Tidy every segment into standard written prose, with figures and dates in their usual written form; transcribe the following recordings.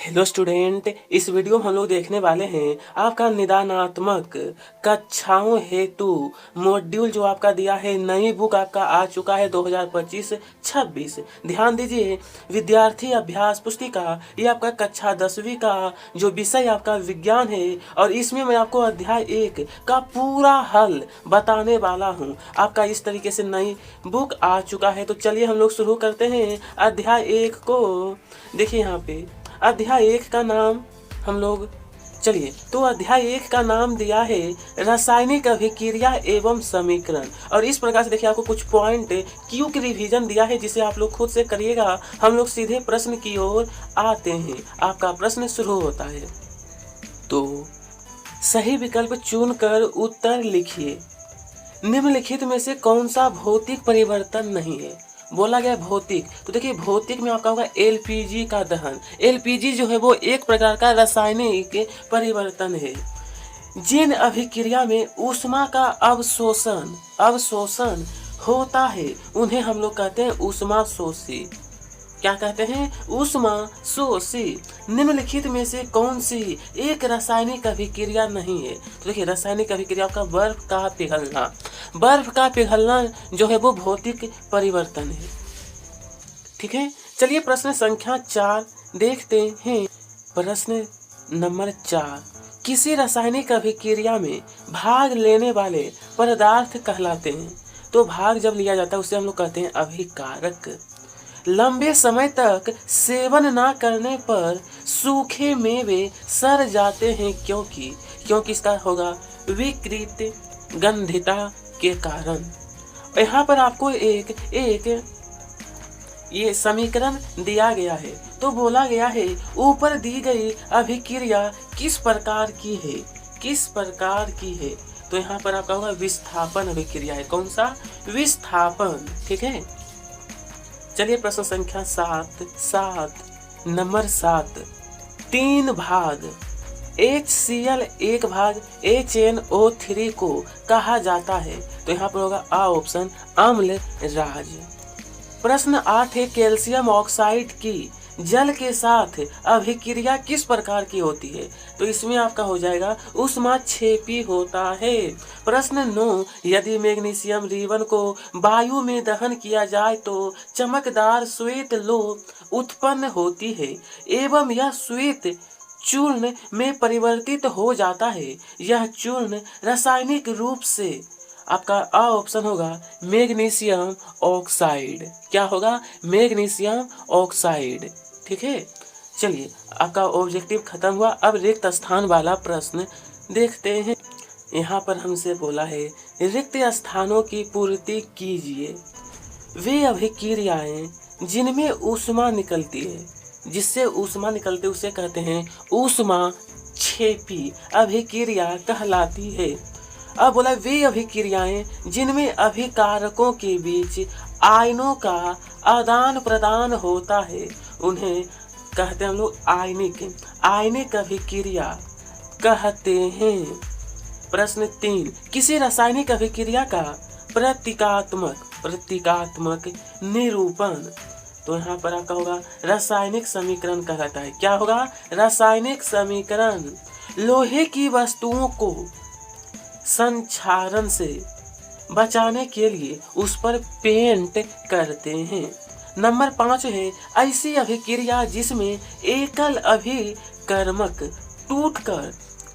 Hello student, इस video में हम लोग देखने वाले हैं आपका निदानात्मक कक्षाओं हेतु मॉड्यूल जो आपका दिया है। नई बुक आपका आ चुका है 2025-26। ध्यान दीजिए, विद्यार्थी अभ्यास पुस्तिका ये आपका कक्षा 10वीं का जो विषय आपका विज्ञान है, और इसमें मैं आपको अध्याय 1 का पूरा हल बताने वाला हूँ। आपका इस तरीके से नई बुक आ चुका है। तो चलिए हम लोग शुरू करते हैं अध्याय 1 को। देखिए यहाँ पे अध्याय 1 का नाम हम लोग तो अध्याय 1 का नाम दिया है रासायनिक अभिक्रिया एवं समीकरण। और इस प्रकार से देखिए आपको कुछ पॉइंट क्विक रिवीजन दिया है जिसे आप लोग खुद से करिएगा। हम लोग सीधे प्रश्न की ओर आते हैं। आपका प्रश्न शुरू होता है, तो सही विकल्प चुनकर उत्तर लिखिए। निम्नलिखित में से कौन सा भौतिक परिवर्तन नहीं है? बोला गया भौतिक, तो देखिए भौतिक में आपका होगा एलपीजी का दहन। एलपीजी जो है वो एक प्रकार का रासायनिक परिवर्तन है। जिन अभिक्रिया में ऊष्मा का अवशोषण होता है उन्हें हम लोग कहते हैं ऊष्मा शोषी। क्या कहते हैं? ऊष्मा शोषी। निम्नलिखित में से कौन सी एक रासायनिक अभिक्रिया नहीं है? तो देखिए रासायनिक अभिक्रिया का बर्फ का पिघलना जो है वो भौतिक परिवर्तन है। ठीक है, चलिए प्रश्न संख्या 4 देखते हैं। प्रश्न नंबर 4, किसी रासायनिक अभिक्रिया में भाग लेने वाले पदार्थ कहलाते हैं? तो भाग जब लिया जाता है उसे हम लोग कहते हैं अभिकारक। लंबे समय तक सेवन ना करने पर सूखे मेवे सड़ जाते हैं, क्योंकि इसका होगा विकृत गंधिता के कारण। यहाँ पर आपको एक ये समीकरण दिया गया है। तो बोला गया है ऊपर दी गई अभिक्रिया किस प्रकार की है? तो यहाँ पर आपका होगा विस्थापन अभिक्रिया है। कौन सा? विस्थापन। ठीक है, चलिए प्रश्न संख्या 7 नंबर 7, 3 भाग HCl 1 भाग HNO3 को कहा जाता है? तो यहाँ पर होगा आ ऑप्शन अम्ल राज। प्रश्न 8 है, कैल्शियम ऑक्साइड की जल के साथ अभिक्रिया किस प्रकार की होती है? तो इसमें आपका हो जाएगा ऊष्माक्षेपी होता है। प्रश्न 9, यदि मैग्नीशियम रिबन को वायु में दहन किया जाए तो चमकदार श्वेत लोह उत्पन्न होती है एवं यह श्वेत चूर्ण में परिवर्तित हो जाता है। यह चूर्ण रासायनिक रूप से आपका आ ऑप्शन होगा मैग्नीशियम ऑक्साइड। क्या होगा? Magnesium oxide. ठीक है, चलिए आपका ऑब्जेक्टिव खत्म हुआ। अब रिक्त स्थान वाला प्रश्न देखते हैं। यहाँ पर हमसे बोला है रिक्त स्थानों की पूर्ति कीजिए। वे अभिक्रियाएं जिनमें ऊष्मा निकलती है, जिससे ऊष्मा निकलती है उसे कहते हैं ऊष्माक्षेपी अभिक्रिया कहलाती है। अब बोला वे अभिक्रियाएं जिनमें अभिकारकों के बीच आयनों का आदान प्रदान होता है उन्हें कहते हैं हम लोग आयनिक अभिक्रिया कहते हैं। प्रश्न 3, किसी रासायनिक अभिक्रिया का प्रतीकात्मक निरूपण? तो यहाँ पर आपका होगा रासायनिक समीकरण कहलाता है। क्या होगा? रासायनिक समीकरण। लोहे की वस्तुओं को संक्षारण से बचाने के लिए उस पर पेंट करते हैं। नंबर 5 है, ऐसी अभिक्रिया जिसमें एकल अभिकर्मक टूटकर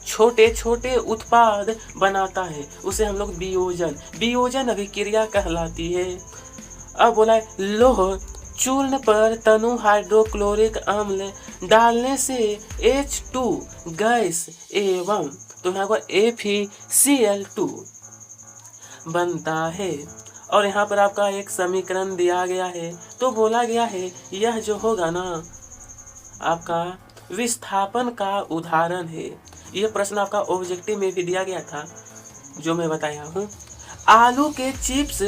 छोटे छोटे उत्पाद बनाता है उसे हम लोग वियोजन अभिक्रिया कहलाती है। अब बोला है लौह चूर्ण पर तनु हाइड्रोक्लोरिक अम्ल डालने से H2 गैस एवं तो यहाँ पर FeCl2 बनता है। और यहाँ पर आपका एक समीकरण दिया गया है। तो बोला गया है यह जो होगा ना आपका विस्थापन का उदाहरण है। यह प्रश्न आपका ऑब्जेक्टिव में भी दिया गया था जो मैं बताया हूँ। आलू के चिप्स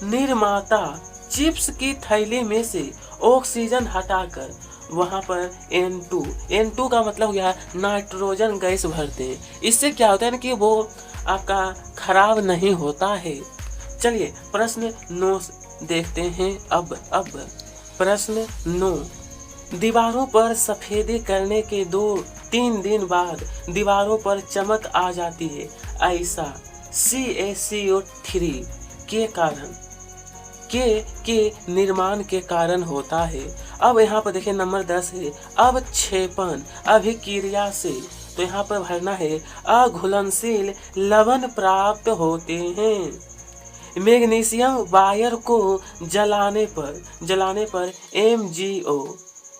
निर्माता चिप्स की थैली में से ऑक्सीजन हटाकर वहाँ पर N2 का मतलब हो गया नाइट्रोजन गैस भरते हैं। इससे क्या होता है ना कि वो आपका खराब नहीं होता है। चलिए प्रश्न 9 देखते हैं। अब प्रश्न 9, दीवारों पर सफेदी करने के 2-3 दिन बाद दीवारों पर चमक आ जाती है, ऐसा CaCO3 के कारण के निर्माण के कारण होता है। अब यहाँ पर देखिए नंबर 10 है अवक्षेपण अभिक्रिया से, तो यहाँ पर भरना है अघुलनशील लवण प्राप्त होते हैं। मैग्नीशियम वायर को जलाने पर MgO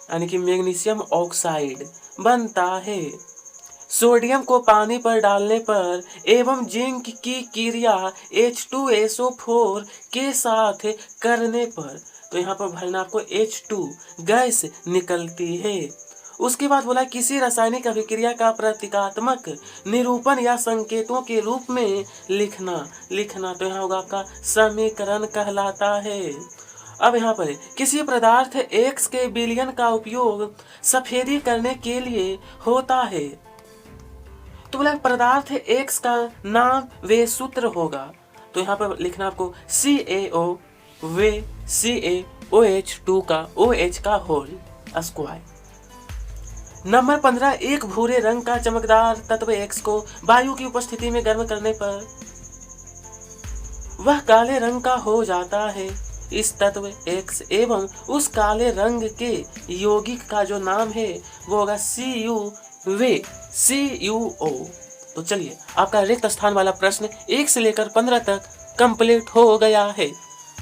यानी कि मैग्नीशियम ऑक्साइड बनता है। सोडियम को पानी पर डालने पर एवं जिंक की क्रिया H2SO4 के साथ करने पर, तो यहाँ पर भरना आपको H2 गैस निकलती है। उसके बाद बोला किसी रासायनिक अभिक्रिया का प्रतीकात्मक निरूपण या संकेतों के रूप में लिखना तो यहाँ होगा आपका समीकरण कहलाता है। अब यहाँ पर किसी पदार्थ X के विलयन का उपयोग सफेदी करने के लिए होता है, तो बोला पदार्थ X का नाम वे सूत्र होगा, तो यहाँ पर लिखना आपको CaO वे CaOH2 का OH का होल स्क्वायर। नंबर 15 एक भूरे रंग का चमकदार तत्व X को वायु की उपस्थिति में गर्म करने पर वह काले रंग का हो जाता है। इस तत्व X एवं उस काले रंग के यौगिक का जो नाम है वो होगा CuO। तो चलिए आपका रिक्त स्थान वाला प्रश्न 1 से लेकर 15 तक कंप्लीट हो गया है।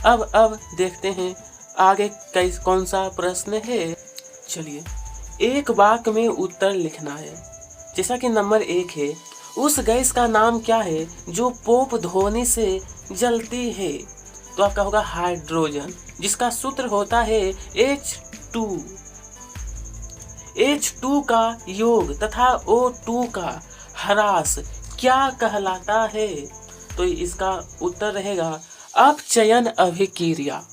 अब देखते हैं आगे कौन सा प्रश्न है। चलिए एक वाक्य में उत्तर लिखना है। जैसा कि नंबर 1 है उस गैस का नाम क्या है जो पोप ध्वनि से जलती है, तो आपका होगा हाइड्रोजन, जिसका सूत्र होता है H2 का योग तथा O2 का ह्रास क्या कहलाता है, तो इसका उत्तर रहेगा अपचयन अभिक्रिया।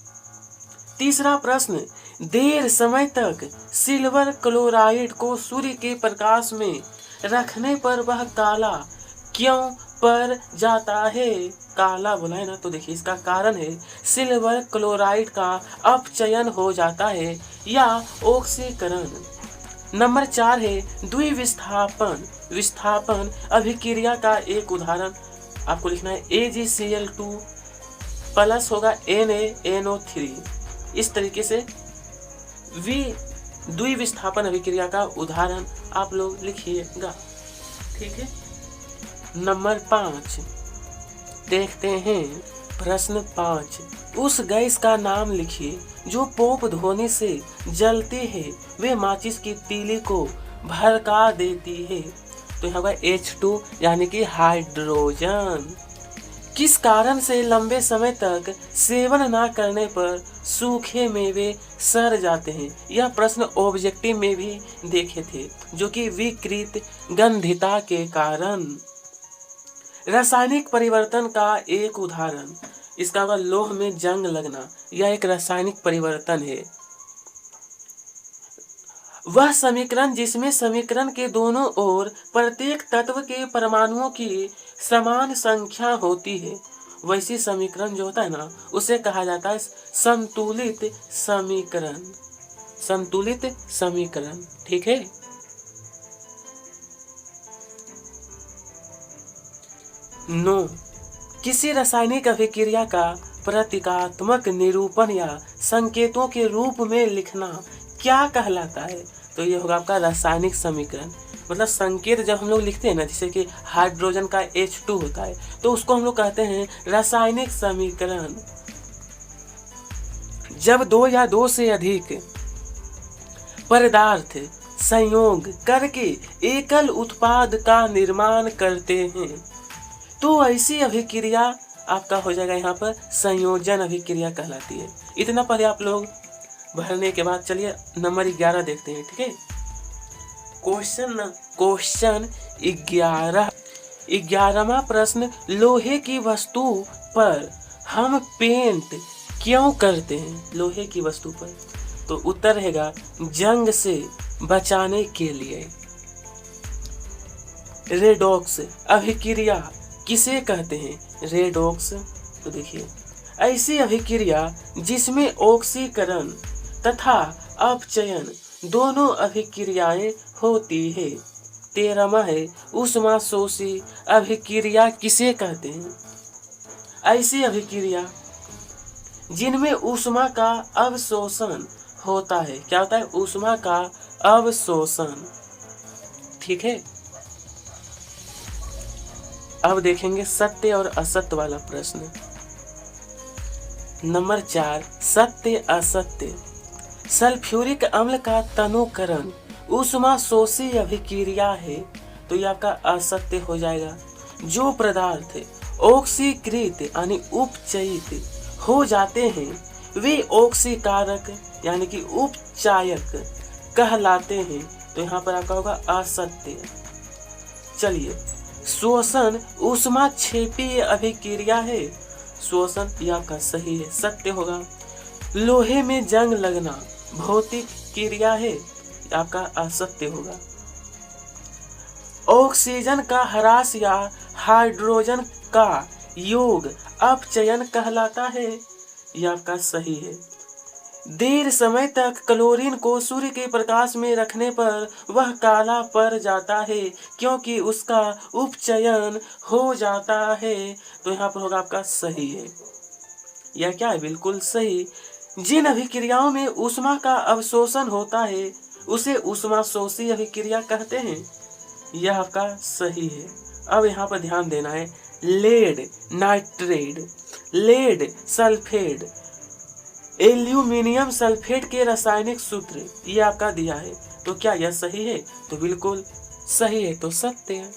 तीसरा प्रश्न देर समय तक सिल्वर क्लोराइड को सूर्य के प्रकाश में रखने पर वह काला क्यों पड़ जाता है, काला बोला है ना, तो देखिए इसका कारण है सिल्वर क्लोराइड का अपचयन हो जाता है या ऑक्सीकरण। नंबर 4 है विस्थापन अभिक्रिया का एक उदाहरण आपको लिखना है AgCl2 प्लस होगा NaNO3। इस तरीके से द्विविस्थापन अभिक्रिया का उदाहरण आप लोग लिखिएगा, ठीक है। नंबर 5 देखते हैं। प्रश्न 5 उस गैस का नाम लिखिए जो पोप ध्वनि से जलती है वे माचिस की तीली को भड़का देती है, तो यहाँ होगा H2 यानी कि हाइड्रोजन। किस कारण से लंबे समय तक सेवन ना करने पर सूखे मेवे सड़ जाते हैं, यह प्रश्न ऑब्जेक्टिव में भी देखे थे, जो कि विकृत गंधिता के कारण। रासायनिक परिवर्तन का एक उदाहरण इसका होगा लोह में जंग लगना, यह एक रासायनिक परिवर्तन है। वह समीकरण जिसमें समीकरण के दोनों ओर प्रत्येक तत्व के परमाणुओं की समान संख्या होती है, वैसी समीकरण जो होता है ना उसे कहा जाता है संतुलित समीकरण, ठीक है। नो किसी रासायनिक अभिक्रिया का प्रतीकात्मक निरूपण या संकेतों के रूप में लिखना क्या कहलाता है, तो ये होगा आपका रासायनिक समीकरण। मतलब संकेत जब हम लोग लिखते हैं ना, जैसे कि हाइड्रोजन का H2 होता है तो उसको हम लोग कहते हैं रासायनिक समीकरण। जब 2 या 2 से अधिक पदार्थ संयोग करके एकल उत्पाद का निर्माण करते हैं तो ऐसी अभिक्रिया आपका हो जाएगा यहाँ पर संयोजन अभिक्रिया कहलाती है। इतना पहले आप लोग भरने के बाद चलिए नंबर 11 देखते हैं, ठीक है। क्वेश्चन 11वां प्रश्न लोहे की वस्तु पर हम पेंट क्यों करते हैं, लोहे की वस्तु पर, तो उत्तर रहेगा जंग से बचाने के लिए। रेडॉक्स अभिक्रिया किसे कहते हैं, रेडॉक्स, तो देखिए ऐसी अभिक्रिया जिसमें ऑक्सीकरण तथा अपचयन दोनों अभिक्रियाएं होती है। 13वां है ऊष्मा शोषी अभिक्रिया किसे कहते हैं? ऐसी अभिक्रिया जिनमें ऊष्मा का अवशोषण होता है। क्या होता है? ऊष्मा का अवशोषण। ठीक है, अब देखेंगे सत्य और असत्य वाला प्रश्न। नंबर 4, सत्य असत्य। सल्फ्यूरिक अम्ल का तनुकरण ऊष्मा शोषी अभिक्रिया है, तो यह आपका असत्य हो जाएगा। जो पदार्थ ऑक्सीकृत यानी उपचयित हो जाते हैं वे ऑक्सीकारक यानी कि उपचायक कहलाते हैं, तो यहाँ पर आपका होगा असत्य। चलिए, शोषण ऊष्मा क्षेपीय अभिक्रिया है, शोषण यह आपका सही है, सत्य होगा। लोहे में जंग लगना भौतिक क्रिया है, आपका असत्य होगा। ऑक्सीजन का ह्रास या हाइड्रोजन का योग अपचयन कहलाता है, यह आपका सही है। देर समय तक क्लोरीन को सूर्य के प्रकाश में रखने पर वह काला पड़ जाता है क्योंकि उसका उपचयन हो जाता है, तो यहाँ पर होगा आपका सही है। यह क्या है? बिल्कुल सही। जिन अभिक्रियाओं में ऊष्मा का अवशोषण होता है उसे ऊष्मा शोषी अभिक्रिया कहते हैं, यह आपका सही है। अब यहाँ पर ध्यान देना है, lead nitrate, lead sulphate, aluminium sulphate के रासायनिक सूत्र ये आपका दिया है, तो क्या यह सही है? तो बिल्कुल सही है, तो सत्य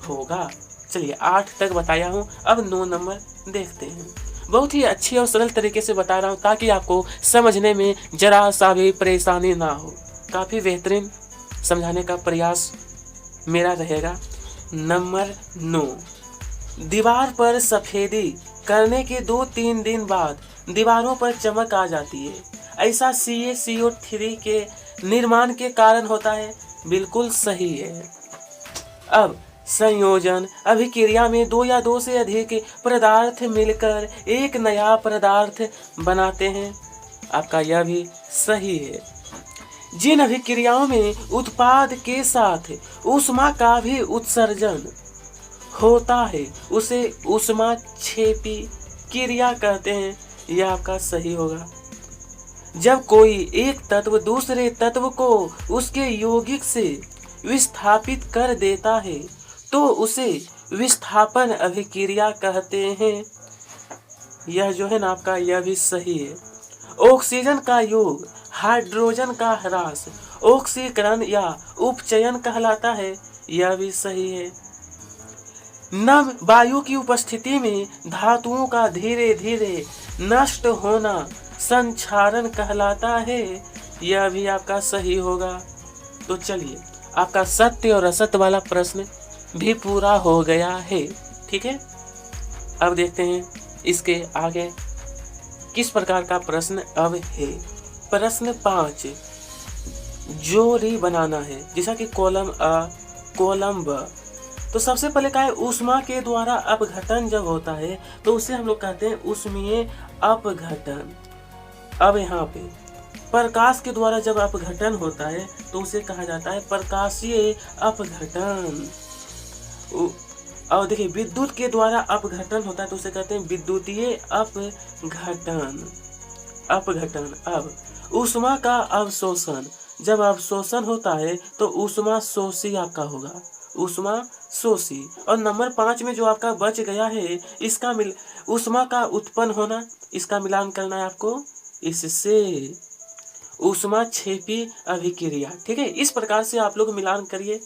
होगा। चलिए 8 तक बताया हूँ, अब 9 नंबर देखते हैं। बहुत ही अच्छी और सरल तरीके से बता रहा हूँ ताकि आपको समझने में जरा सा भी परेशानी ना हो। काफ़ी बेहतरीन समझाने का प्रयास मेरा रहेगा। नंबर 9, दीवार पर सफेदी करने के 2-3 दिन बाद दीवारों पर चमक आ जाती है, ऐसा CaCO3 के निर्माण के कारण होता है, बिल्कुल सही है। अब संयोजन अभिक्रिया में 2 या 2 से अधिक पदार्थ मिलकर एक नया पदार्थ बनाते हैं, आपका यह भी सही है। जिन अभिक्रियाओं में उत्पाद के साथ ऊष्मा का भी उत्सर्जन होता है उसे ऊष्मा क्षेपी क्रिया कहते हैं, यह आपका सही होगा। जब कोई एक तत्व दूसरे तत्व को उसके यौगिक से विस्थापित कर देता है तो उसे विस्थापन अभिक्रिया कहते हैं, यह जो है ना आपका यह भी सही है। ऑक्सीजन का योग हाइड्रोजन का ह्रास ऑक्सीकरण या उपचयन कहलाता है, यह भी सही है। नम वायु की उपस्थिति में धातुओं का धीरे धीरे नष्ट होना संक्षारण कहलाता है, यह भी आपका सही होगा। तो चलिए, आपका सत्य और असत्य वाला प्रश्न भी पूरा हो गया है। ठीक है, अब देखते हैं इसके आगे किस प्रकार का प्रश्न अब है। प्रश्न 5, जोड़ी बनाना है, जैसा कि कॉलम अ कॉलम ब। तो सबसे पहले क्या है, ऊष्मा के द्वारा अपघटन जब होता है तो उसे हम लोग कहते हैं ऊष्मीय अपघटन। अब यहाँ पे प्रकाश के द्वारा जब अपघटन होता है तो उसे कहा जाता है प्रकाशीय अपघटन। और देखिए, विद्युत के द्वारा अपघटन होता है तो उसे कहते हैं विद्युतीय अपघटन। अब ऊष्मा का अवशोषण, जब अवशोषण होता है तो ऊष्मा शोषी आपका होगा, ऊष्मा शोषी। और नंबर 5 में जो आपका बच गया है, इसका ऊष्मा का उत्पन्न होना, इसका मिलान करना है आपको इससे, ऊष्मा क्षेपी अभिक्रिया। ठीक है, इस प्रकार से आप लोग मिलान करिए।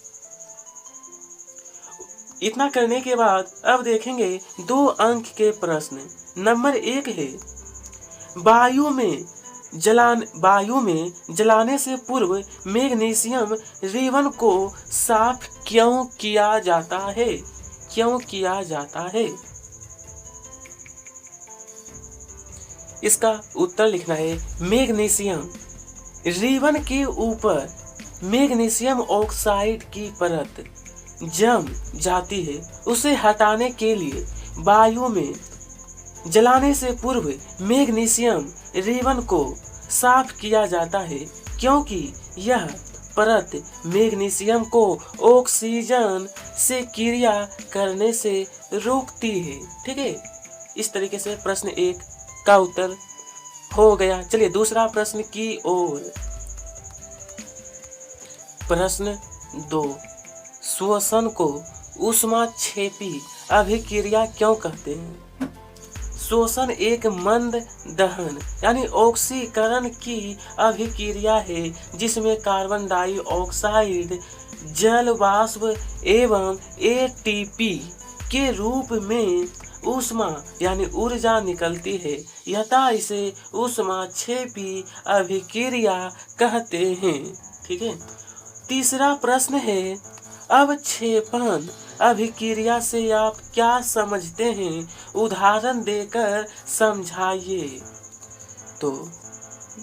इतना करने के बाद अब देखेंगे 2 अंक के प्रश्न। नंबर 1 है, वायु में जलाने से पूर्व मैग्नीशियम रिबन को साफ क्यों किया जाता है? क्यों किया जाता है? इसका उत्तर लिखना है, मैग्नीशियम रिबन के ऊपर मैग्नीशियम ऑक्साइड की परत जम जाती है, उसे हटाने के लिए वायु में जलाने से पूर्व मैग्नीशियम रिबन को साफ किया जाता है। क्योंकि यह परत मैग्नीशियम को ऑक्सीजन से क्रिया करने से रोकती है। ठीक है, इस तरीके से प्रश्न 1 का उत्तर हो गया। चलिए दूसरा प्रश्न की ओर। प्रश्न 2, श्वसन को ऊष्माक्षेपी अभिक्रिया क्यों कहते हैं? श्वसन एक मंद दहन यानी ऑक्सीकरण की अभिक्रिया है जिसमें कार्बन डाइऑक्साइड जल वाष्प एवं एटीपी के रूप में ऊष्मा यानी ऊर्जा निकलती है, अतः इसे ऊष्माक्षेपी अभिक्रिया कहते हैं। ठीक है, तीसरा प्रश्न है, अवक्षेपण अभिक्रिया से आप क्या समझते हैं? उदाहरण देकर समझाइए। तो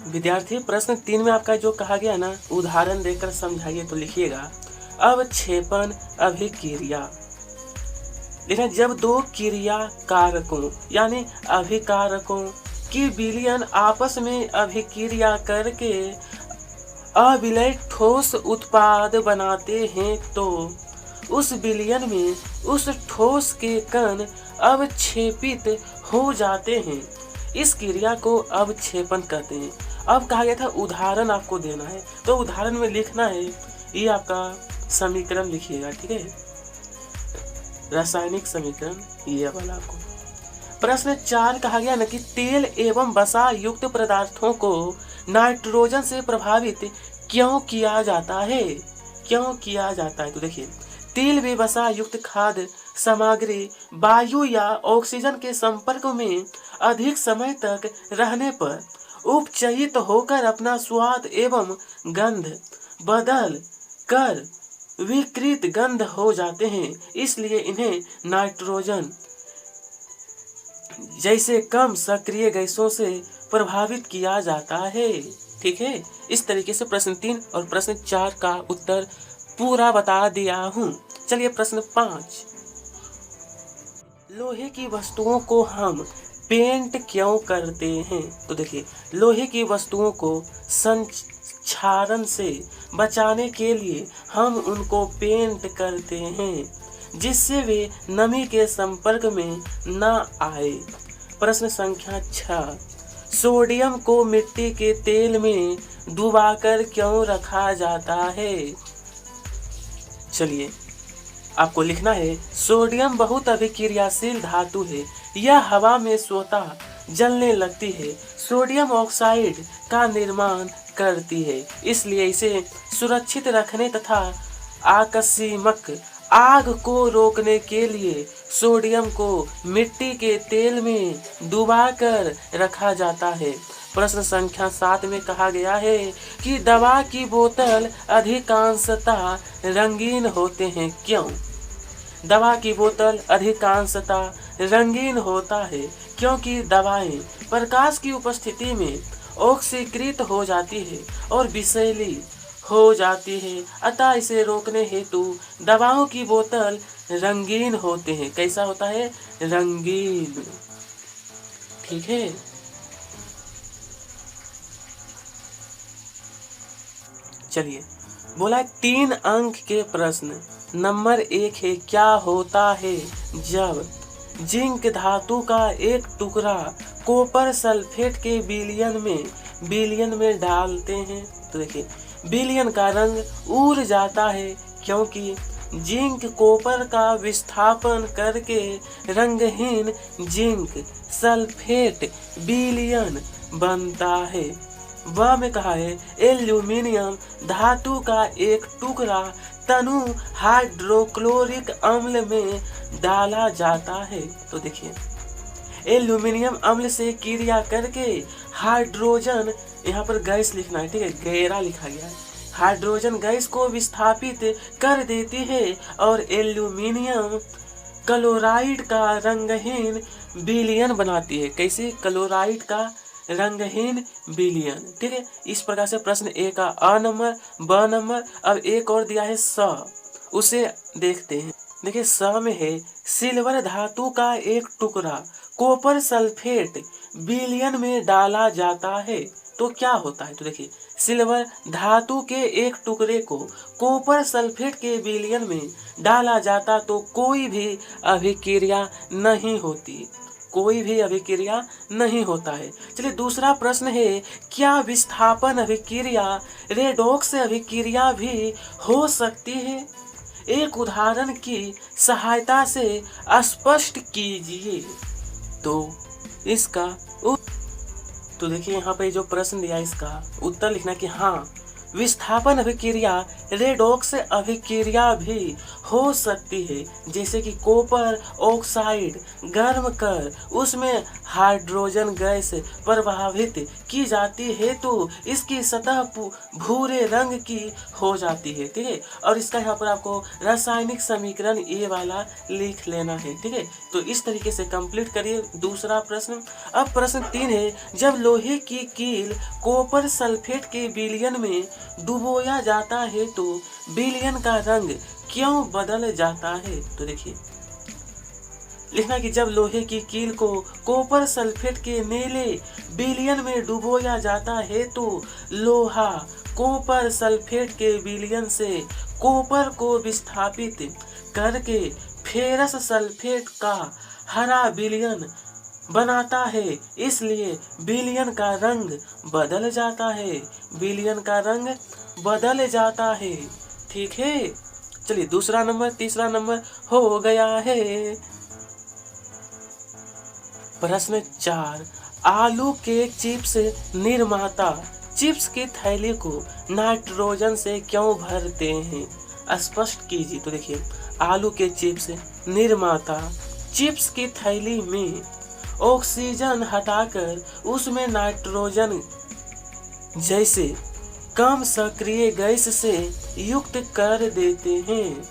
विद्यार्थी प्रश्न 3 में आपका जो कहा गया ना, उदाहरण देकर समझाइए, तो लिखिएगा अवक्षेपण अभिक्रिया। लेकिन जब 2 क्रिया कारकों यानी अभिकारकों की विलयन आपस में अभिक्रिया करके अविलय ठोस उत्पाद बनाते हैं तो उस विलयन में उस ठोस के कण अवक्षेपित हो जाते हैं। इस क्रिया को अवक्षेपण कहते हैं। अब कहा गया था उदाहरण आपको देना है, तो उदाहरण में लिखना है, ये आपका समीकरण लिखिएगा। ठीक है, रासायनिक समीकरण ये वाला आपको। प्रश्न 4 कहा गया ना कि तेल एवं वसा युक्त पदार्थों को नाइट्रोजन से प्रभावित क्यों किया जाता है? क्यों किया जाता है? तो देखिए, तेल व वसा युक्त खाद्य सामग्री वायु या ऑक्सीजन के संपर्क में अधिक समय तक रहने पर उपचयित होकर अपना स्वाद एवं गंध बदल कर विकृत गंध हो जाते हैं, इसलिए इन्हें नाइट्रोजन जैसे कम सक्रिय गैसों से प्रभावित किया जाता है। ठीक है, इस तरीके से प्रश्न 3 और प्रश्न 4 का उत्तर पूरा बता दिया हूँ। चलिए प्रश्न 5, लोहे की वस्तुओं को हम पेंट क्यों करते हैं? तो देखिए, लोहे की वस्तुओं को संक्षारण से बचाने के लिए हम उनको पेंट करते हैं जिससे वे नमी के संपर्क में न आए। प्रश्न संख्या 6, सोडियम को मिट्टी के तेल में डुबाकर क्यों रखा जाता है? चलिए आपको लिखना है, सोडियम बहुत अभिक्रियाशील धातु है, यह हवा में स्वतः जलने लगती है, सोडियम ऑक्साइड का निर्माण करती है, इसलिए इसे सुरक्षित रखने तथा आकस्मिक आग को रोकने के लिए सोडियम को मिट्टी के तेल में डुबाकर रखा जाता है। प्रश्न संख्या 7 में कहा गया है कि दवा की बोतल अधिकांशतः रंगीन होते हैं, क्यों? दवा की बोतल अधिकांशतः रंगीन होता है क्योंकि दवाएं प्रकाश की उपस्थिति में ऑक्सीकृत हो जाती है और विषैली हो जाती है, अतः इसे रोकने हेतु दवाओं की बोतल रंगीन होते हैं। कैसा होता है? रंगीन। ठीक है, चलिए बोला 3 अंक के प्रश्न। नंबर 1 है, क्या होता है जब जिंक धातु का एक टुकड़ा कॉपर सल्फेट के विलयन में डालते हैं? तो देखिए, विलयन का रंग उड़ जाता है क्योंकि जिंक कॉपर का विस्थापन करके रंगहीन जिंक सल्फेट विलयन बनता है। वह में कहा है, एल्यूमिनियम धातु का एक टुकड़ा तनु हाइड्रोक्लोरिक अम्ल में डाला जाता है। तो देखिए, एल्यूमिनियम अम्ल से क्रिया करके हाइड्रोजन, यहाँ पर गैस लिखना है, ठीक है, गैरा लिखा गया है, हाइड्रोजन गैस को विस्थापित कर देती है और एल्यूमिनियम क्लोराइड का रंगहीन विलयन बनाती है। कैसे? क्लोराइड का रंगहीन विलयन। ठीक है, इस प्रकार से प्रश्न ए का अ नंबर, ब नंबर। अब एक और दिया है स, उसे देखते हैं। देखिए, स में है, सिल्वर धातु का एक टुकड़ा कॉपर सल्फेट विलयन में डाला जाता है तो क्या होता है? तो देखिए, सिल्वर धातु के एक टुकड़े को कॉपर सल्फेट के विलयन में डाला जाता तो कोई भी अभिक्रिया नहीं होती, कोई भी अभिक्रिया नहीं होता है। चलिए दूसरा प्रश्न है, क्या विस्थापन अभिक्रिया रेडॉक्स अभिक्रिया भी हो सकती है? एक उदाहरण की सहायता से स्पष्ट कीजिए। तो देखिए यहाँ पे जो प्रश्न दिया इसका उत्तर लिखना कि हाँ, विस्थापन अभिक्रिया रेडॉक्स अभिक्रिया भी हो सकती है, जैसे कि कॉपर ऑक्साइड गर्म कर उसमें हाइड्रोजन गैस प्रभावित की जाती है तो इसकी सतह भूरे रंग की हो जाती है। ठीक है, और इसका यहाँ पर आपको रासायनिक समीकरण ये वाला लिख लेना है। ठीक है, तो इस तरीके से कंप्लीट करिए दूसरा प्रश्न। अब प्रश्न 3 है, जब लोहे की कील कॉपर सल्फेट के विलयन में डुबोया जाता है तो विलयन का रंग क्यों बदल जाता है? तो देखिए लिखना कि जब लोहे की कील को कॉपर सल्फेट के नीले विलयन में डुबोया जाता है तो लोहा कॉपर सल्फेट के विलयन से कॉपर को विस्थापित करके फेरस सल्फेट का हरा विलयन बनाता है, इसलिए विलयन का रंग बदल जाता है, विलयन का रंग बदल जाता है। ठीक है, चलिए तीसरा नंबर हो गया है। प्रश्न 4, आलू के चिप्स निर्माता चिप्स की थैली को नाइट्रोजन से क्यों भरते हैं? स्पष्ट कीजिए। तो देखिए आलू के चिप्स निर्माता चिप्स की थैली में ऑक्सीजन हटाकर उसमें नाइट्रोजन जैसे कम सक्रिय गैस से युक्त कर देते हैं,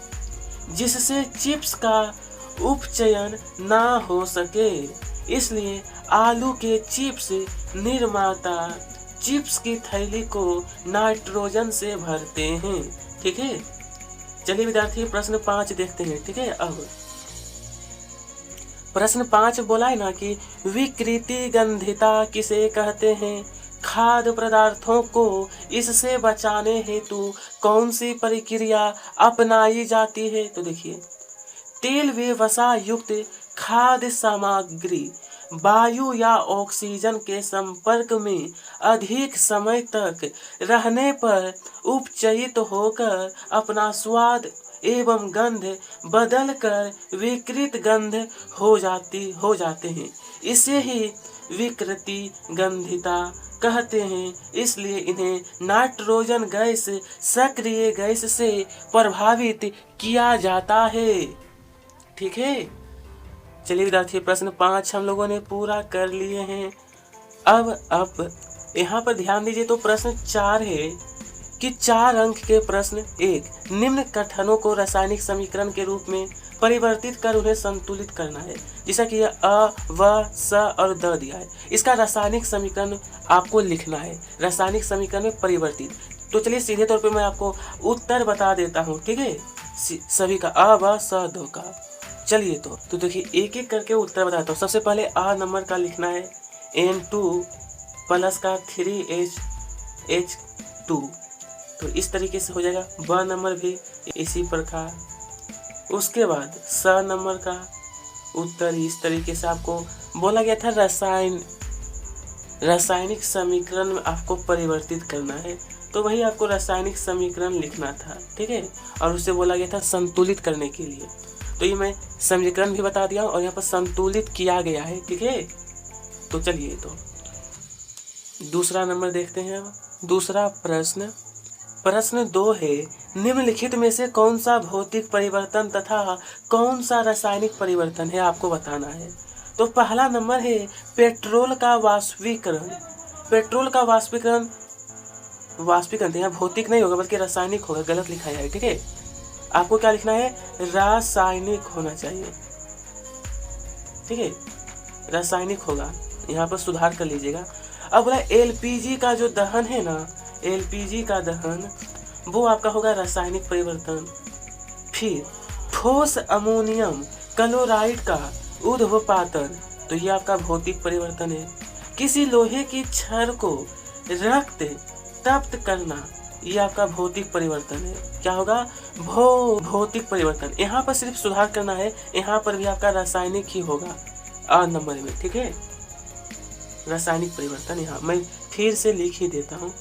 जिससे चिप्स का उपचयन ना हो सके। इसलिए आलू के चिप्स निर्माता चिप्स की थैली को नाइट्रोजन से भरते हैं। ठीक है, चलिए विद्यार्थी प्रश्न 5 देखते हैं। ठीक है, अब प्रश्न 5 बोला है ना कि विकृति गंधिता किसे कहते हैं? खाद्य पदार्थों को इससे बचाने हेतु कौन सी प्रक्रिया अपनाई जाती है? तो देखिए तेल व वसा युक्त खाद्य सामग्री वायु या ऑक्सीजन के संपर्क में अधिक समय तक रहने पर उपचयित होकर अपना स्वाद एवं गंध बदल कर विकृत गंध हो जाते हैं। इसे ही विकृति गंधिता कहते हैं। इसलिए इन्हें नाइट्रोजन गैस सक्रिय गैस से प्रभावित किया जाता है। ठीक है, चलिए विद्यार्थी प्रश्न 5 हम लोगों ने पूरा कर लिए हैं। अब यहाँ पर ध्यान दीजिए। तो प्रश्न 4 है कि 4 अंक के प्रश्न 1, निम्न कथनों को रासायनिक समीकरण के रूप में परिवर्तित कर उन्हें संतुलित करना है। जैसा कि अ, व, स और द दिया है, इसका रासायनिक समीकरण आपको लिखना है, रासायनिक समीकरण में परिवर्तित। तो चलिए सीधे तौर पे मैं आपको उत्तर बता देता हूँ। ठीक है, सभी का अ, व, स, द का। चलिए तो देखिए एक एक करके उत्तर बताता हूँ। सबसे पहले आ नंबर का लिखना है N2 प्लस का 3H2, तो इस तरीके से हो जाएगा। ब नंबर भी इसी प्रकार। उसके बाद स नंबर का उत्तर इस तरीके से आपको बोला गया था रासायनिक समीकरण में आपको परिवर्तित करना है, तो वही आपको रासायनिक समीकरण लिखना था। ठीक है, और उससे बोला गया था संतुलित करने के लिए। तो ये मैं समीकरण भी बता दिया और यहाँ पर संतुलित किया गया है। ठीक है, तो चलिए तो दूसरा नंबर देखते हैं। अब दूसरा प्रश्न 2 है, निम्नलिखित में से कौन सा भौतिक परिवर्तन तथा कौन सा रासायनिक परिवर्तन है आपको बताना है। तो पहला नंबर है पेट्रोल का वाष्पीकरण। पेट्रोल का वाष्पीकरण यहाँ भौतिक नहीं होगा बल्कि रासायनिक होगा, गलत लिखा है। ठीक है, आपको क्या लिखना है? रासायनिक होना चाहिए। ठीक है, रासायनिक होगा, यहाँ पर सुधार कर लीजिएगा। अब बोला एलपीजी का जो दहन है ना, एलपीजी का दहन वो आपका होगा रासायनिक परिवर्तन। फिर ठोस अमोनियम क्लोराइड का उद्वपातन, तो ये आपका भौतिक परिवर्तन है। किसी लोहे की छड़ को रक्त तप्त करना, ये आपका भौतिक परिवर्तन है। क्या होगा? भौतिक परिवर्तन। यहाँ पर सिर्फ सुधार करना है, यहाँ पर भी आपका रासायनिक ही होगा आ नंबर में, ठीक है। रासायनिक परिवर्तन यहाँ मैं फिर से लिख ही देता हूँ,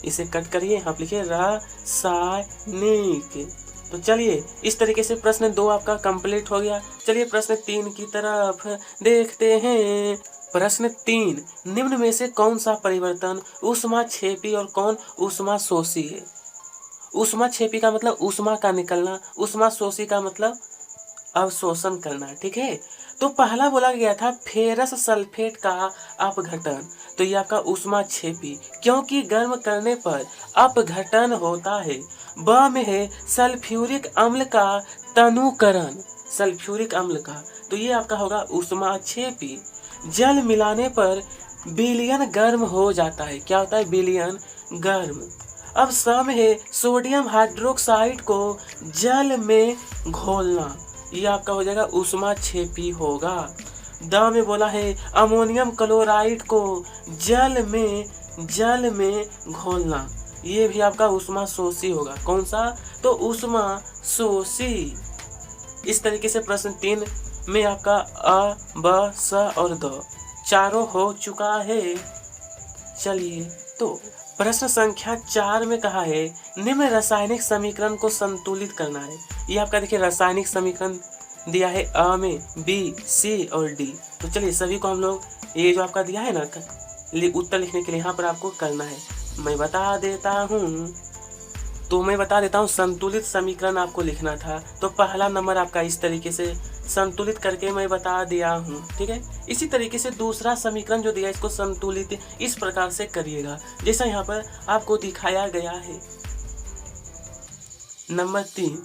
इसे कट करिए, यहाँ लिखिए रासायनिक। तो चलिए इस तरीके से प्रश्न 2 आपका कंप्लीट हो गया। चलिए प्रश्न 3 की तरफ देखते हैं। प्रश्न 3, निम्न में से कौन सा परिवर्तन ऊष्माक्षेपी और कौन ऊष्माशोषी है? ऊष्माक्षेपी का मतलब ऊष्मा का निकलना, ऊष्माशोषी का मतलब अवशोषण करना, ठीक है। तो पहला बोला गया था फेरस सल्फेट का अपघटन, तो ये आपका ऊष्माक्षेपी, क्योंकि गर्म करने पर अपघटन होता है। ब में है सल्फ्यूरिक अम्ल का तनुकरण, सल्फ्यूरिक अम्ल का, तो ये आपका होगा ऊष्माक्षेपी। जल मिलाने पर विलयन गर्म हो जाता है, क्या होता है? विलयन गर्म। अब स में है सोडियम हाइड्रोक्साइड को जल में घोलना, ये आपका हो जाएगा ऊष्माक्षेपी होगा। द में बोला है अमोनियम क्लोराइड को जल में घोलना, ये भी आपका ऊष्माशोषी होगा। कौन सा? तो ऊष्माशोषी। इस तरीके से प्रश्न 3 में आपका अ, ब, स और द चारों हो चुका है। चलिए तो प्रश्न संख्या 4 में कहा है निम्न रासायनिक समीकरण को संतुलित करना है। ये आपका देखिए रासायनिक समीकरण दिया है अ में, बी, सी और डी। तो चलिए सभी को हम लोग ये जो आपका दिया है ना उत्तर लिखने के लिए यहाँ पर आपको करना है। मैं बता देता हूँ संतुलित समीकरण आपको लिखना था। तो पहला नंबर आपका इस तरीके से संतुलित करके मैं बता दिया हूँ, ठीक है। इसी तरीके से दूसरा समीकरण जो दिया इसको संतुलित इस प्रकार से करिएगा जैसा यहाँ पर आपको दिखाया गया है। नंबर 3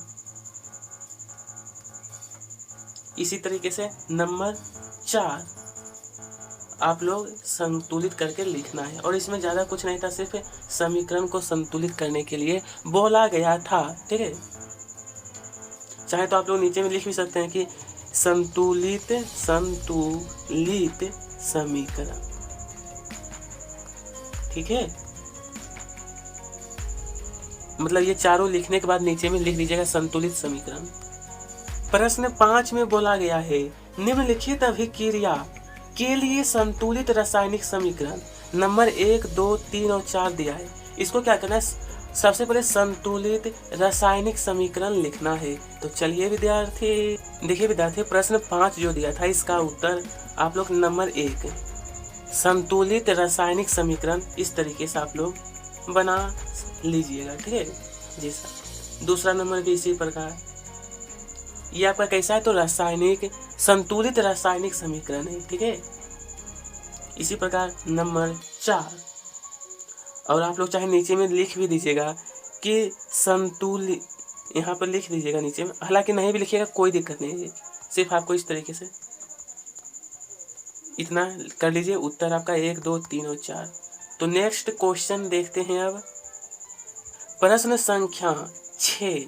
इसी तरीके से नंबर 4 आप लोग संतुलित करके लिखना है, और इसमें ज़्यादा कुछ नहीं था, सिर्फ समीकरण को संतुलित करने के लिए बोला गया था, ठीक है। चाहे तो आप लोग नीचे में लिख भी सकते हैं कि संतुलित समीकरण, ठीक है। मतलब ये चारों लिखने के बाद नीचे में लिख लीजिएगा संतुलित समीकरण। प्रश्न 5 में बोला गया है निम्नलिखित अभिक्रिया के लिए संतुलित रासायनिक समीकरण नंबर 1, 2, 3 और 4 दिया है। इसको क्या करना है? सबसे पहले संतुलित रासायनिक समीकरण लिखना है। तो चलिए विद्यार्थी, देखिए विद्यार्थी, प्रश्न 5 जो दिया था इसका उत्तर आप लोग नंबर 1 संतुलित रासायनिक समीकरण इस तरीके से आप लोग बना लीजिएगा, ठीक है। जी सर। दूसरा नंबर भी इसी प्रकार, ये आपका कैसा है? तो रासायनिक संतुलित रासायनिक समीकरण है, ठीक है। इसी प्रकार नंबर 4, और आप लोग चाहे नीचे में लिख भी दीजिएगा कि संतुलित, यहाँ पर लिख दीजिएगा नीचे में, हालांकि नहीं भी लिखिएगा कोई दिक्कत नहीं है, सिर्फ आपको इस तरीके से इतना कर लीजिए। उत्तर आपका 1, 2, 3 और 4। तो नेक्स्ट क्वेश्चन देखते हैं अब। प्रश्न संख्या 6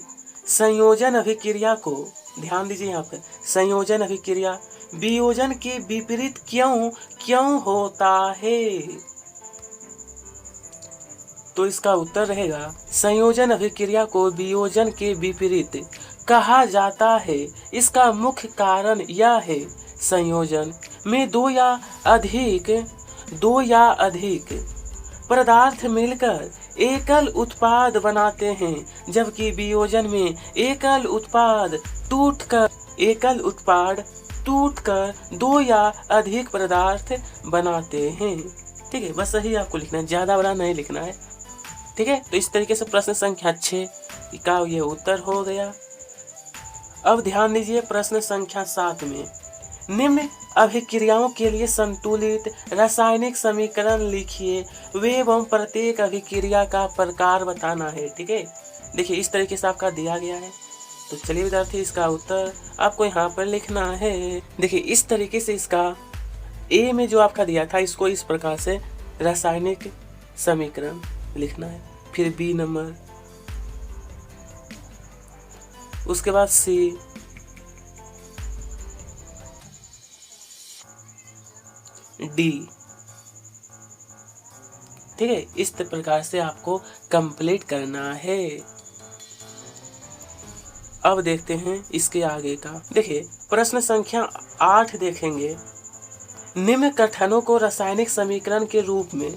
संयोजन अभिक्रिया को, ध्यान दीजिए यहाँ पर, संयोजन अभिक्रिया वियोजन के विपरीत क्यों होता है? तो इसका उत्तर रहेगा संयोजन अभिक्रिया को वियोजन के विपरीत कहा जाता है। इसका मुख्य कारण यह है संयोजन में दो या अधिक पदार्थ मिलकर एकल उत्पाद बनाते हैं, जबकि वियोजन में एकल उत्पाद टूटकर दो या अधिक पदार्थ बनाते हैं, ठीक है। बस सही आपको लिखना है, ज्यादा बड़ा नहीं लिखना है, ठीक है। तो इस तरीके से प्रश्न संख्या 6 का ये उत्तर हो गया। अब ध्यान दीजिए प्रश्न संख्या 7 में निम्न अभिक्रियाओं के लिए संतुलित रासायनिक समीकरण लिखिए, वे एवं प्रत्येक अभिक्रिया का प्रकार बताना है, ठीक है। देखिए इस तरीके से आपका दिया गया है। तो चलिए विद्यार्थी, इसका उत्तर आपको यहाँ पर लिखना है। देखिए इस तरीके से इसका ए में जो आपका दिया था इसको इस प्रकार से रासायनिक समीकरण लिखना है, फिर बी नंबर, उसके बाद सी, डी, ठीक है, इस प्रकार से आपको कंप्लीट करना है। अब देखते हैं इसके आगे का। देखिए प्रश्न संख्या 8 देखेंगे। निम्न कथनों को रासायनिक समीकरण के रूप में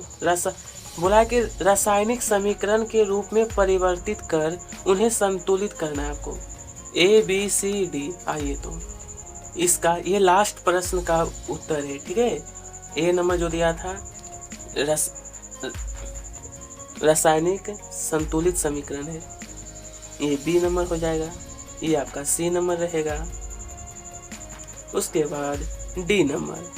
बोला कि रासायनिक समीकरण के रूप में परिवर्तित कर उन्हें संतुलित करना है आपको। ABCD। आइए तो इसका ये लास्ट प्रश्न का उत्तर है, ठीक है। ए नंबर जो दिया था रासायनिक संतुलित समीकरण है, ये बी नंबर हो जाएगा, ये आपका सी नंबर रहेगा, उसके बाद डी नंबर।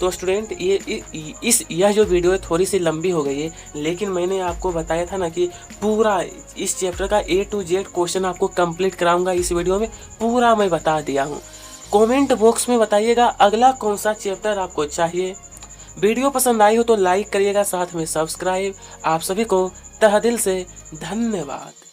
तो स्टूडेंट यह जो वीडियो है थोड़ी सी लंबी हो गई है, लेकिन मैंने आपको बताया था ना कि पूरा इस चैप्टर का A to Z क्वेश्चन आपको कंप्लीट कराऊंगा इस वीडियो में, पूरा मैं बता दिया हूँ। कमेंट बॉक्स में बताइएगा अगला कौन सा चैप्टर आपको चाहिए। वीडियो पसंद आई हो तो लाइक करिएगा, साथ में सब्सक्राइब। आप सभी को तहे दिल से धन्यवाद।